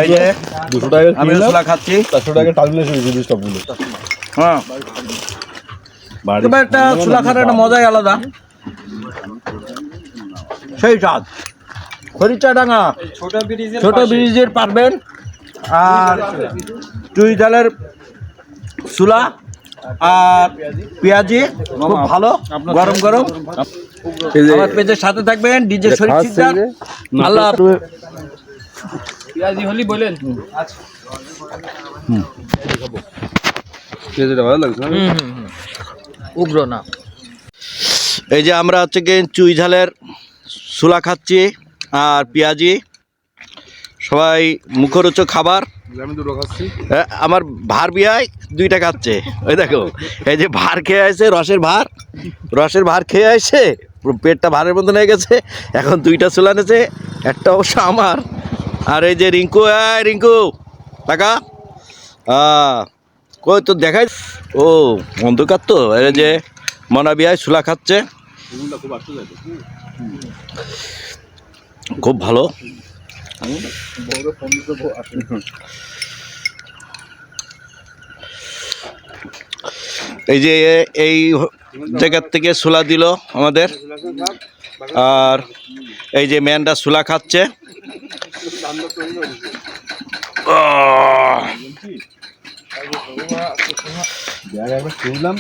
এই যে 200 টাকা আমি ছোলা খাচ্ছি। 400 টাকা টার্মিনেশন হয়েছে জিনিসটা বলে। হ্যাঁ, তবে একটা ছোলা খাওয়ার একটা মজাই আলাদা, সেই স্বাদ। খরিচাডাঙ্গা ছোট ব্রিজের পারবেন আর চুই ঝালের ছোলা আর পেঁয়াজি খুব ভালো, গরম গরম। আমার পেজের সাথে থাকবেন, ডিজে শরীফ সিকদার। আল্লাহ পেঁয়াজি হলি বলেন। ভালো লাগছে না? উগ্র না। এই যে আমরা হচ্ছে কি চুই ঝালের ছোলা খাচ্ছি আর পেঁয়াজি, সবাই মুখরোচক খাবার। আমি দুটো খাচ্ছি। আমার ভার বিয়ায় 2টা খাচ্ছে, ওই দেখো এই যে ভার খেয়ে আসছে, রসের ভার খেয়ে আসছে, পুরো পেটটা ভারের মতন হয়ে গেছে। এখন 2টা ছোলা নেছে, একটা অবশ্য আমার। আর এই যে রিঙ্কু, রিঙ্কু টাকা কই তো দেখাই। ও অন্ধকার তো, এই যে মনা বিয়ায় ছোলা খাচ্ছে, খুব ভালো। এই যে এই জায়গার থেকে ছোলা দিল আমাদের, আর এই যে ম্যানটা ছোলা খাচ্ছে। শুনলাম